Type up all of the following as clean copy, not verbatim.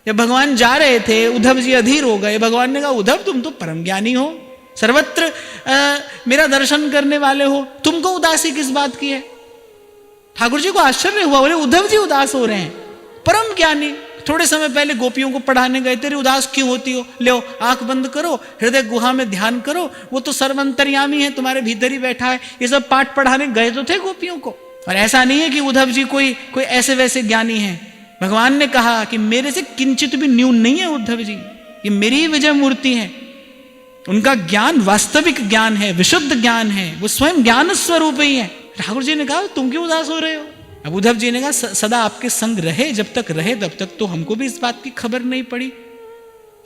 जब भगवान जा रहे थे, उद्धव जी अधीर हो गए। भगवान ने कहा, उद्धव तुम तो परम ज्ञानी हो, सर्वत्र मेरा दर्शन करने वाले हो, तुमको उदासी किस बात की है? ठाकुर जी को आश्चर्य हुआ, बोले उद्धव जी उदास हो रहे हैं, परम ज्ञानी, थोड़े समय पहले गोपियों को पढ़ाने गए, तेरी उदास क्यों होती हो? ले आंख बंद करो, हृदय गुहा में ध्यान करो, वो तो सर्वंतर्यामी है, तुम्हारे भीतर ही बैठा है। ये सब पाठ पढ़ाने गए तो थे गोपियों को। और ऐसा नहीं है कि उद्धव जी कोई ऐसे वैसे ज्ञानी हैं। भगवान ने कहा कि मेरे से किंचित भी न्यून नहीं है उद्धव जी, ये मेरी ही विजय मूर्ति है। उनका ज्ञान वास्तविक ज्ञान है, विशुद्ध ज्ञान है, वो स्वयं ज्ञान स्वरूप ही है। ठाकुर जी ने कहा, तुम क्यों उदास हो रहे हो? अब उद्धव जी ने कहा, सदा आपके संग रहे, जब तक रहे तब तक तो हमको भी इस बात की खबर नहीं पड़ी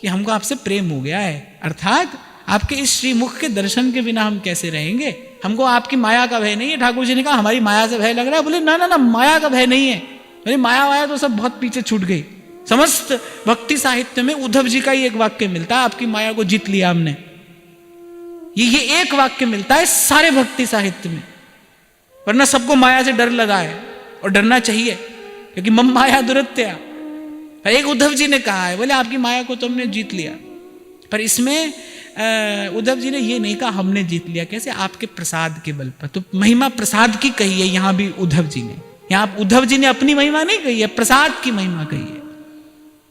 कि हमको आपसे प्रेम हो गया है। अर्थात आपके इस श्रीमुख के दर्शन के बिना हम कैसे रहेंगे? हमको आपकी माया का भय नहीं है। ठाकुर जी ने कहा, हमारी माया से भय लग रहा है? बोले ना ना ना, माया का भय नहीं है। अरे माया वाया तो सब बहुत पीछे छूट गई। समस्त भक्ति साहित्य में उद्धव जी का ही एक वाक्य मिलता है, आपकी माया को जीत लिया हमने। ये एक वाक्य मिलता है सारे भक्ति साहित्य में, वरना सबको माया से डर लगा है, और डरना चाहिए, क्योंकि मम माया दुरत्या। एक उद्धव जी ने कहा है, बोले आपकी माया को तो हमने जीत लिया। पर इसमें उद्धव जी ने ये नहीं कहा हमने जीत लिया, कैसे? आपके प्रसाद के बल पर। तो महिमा प्रसाद की कही है यहां भी उद्धव जी ने। यहां उद्धव जी ने अपनी महिमा नहीं कही है, प्रसाद की महिमा कही है।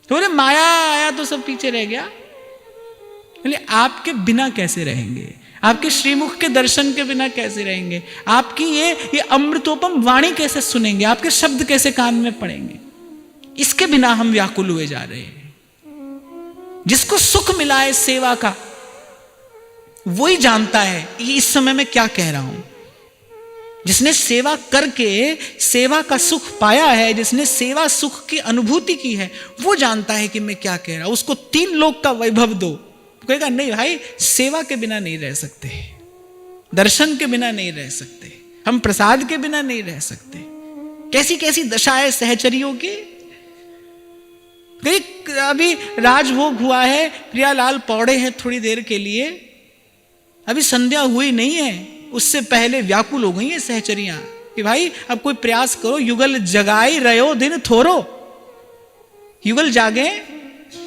तो बोले माया आया तो सब पीछे रह गया। बोले आपके बिना कैसे रहेंगे? आपके श्रीमुख के दर्शन के बिना कैसे रहेंगे? आपकी ये अमृतोपम वाणी कैसे सुनेंगे? आपके शब्द कैसे कान में पड़ेंगे? इसके बिना हम व्याकुल हुए जा रहे हैं। जिसको सुख मिला है सेवा का, वही जानता है कि इस समय मैं क्या कह रहा हूं। जिसने सेवा करके सेवा का सुख पाया है, जिसने सेवा सुख की अनुभूति की है, वो जानता है कि मैं क्या कह रहा हूं। उसको 3 लोक का वैभव दो, कहेगा नहीं भाई, सेवा के बिना नहीं रह सकते, दर्शन के बिना नहीं रह सकते, हम प्रसाद के बिना नहीं रह सकते। कैसी कैसी दशाएं सहचरियों की। अभी राजभोग हुआ है, प्रियालाल पौड़े हैं थोड़ी देर के लिए, अभी संध्या हुई नहीं है, उससे पहले व्याकुल हो गई हैं सहचरियां कि भाई अब कोई प्रयास करो, युगल जगाई रहो दिन थोरो। युगल जागे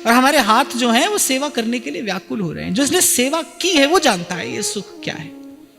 और हमारे हाथ जो हैं वो सेवा करने के लिए व्याकुल हो रहे हैं। जिसने सेवा की है वो जानता है ये सुख क्या है।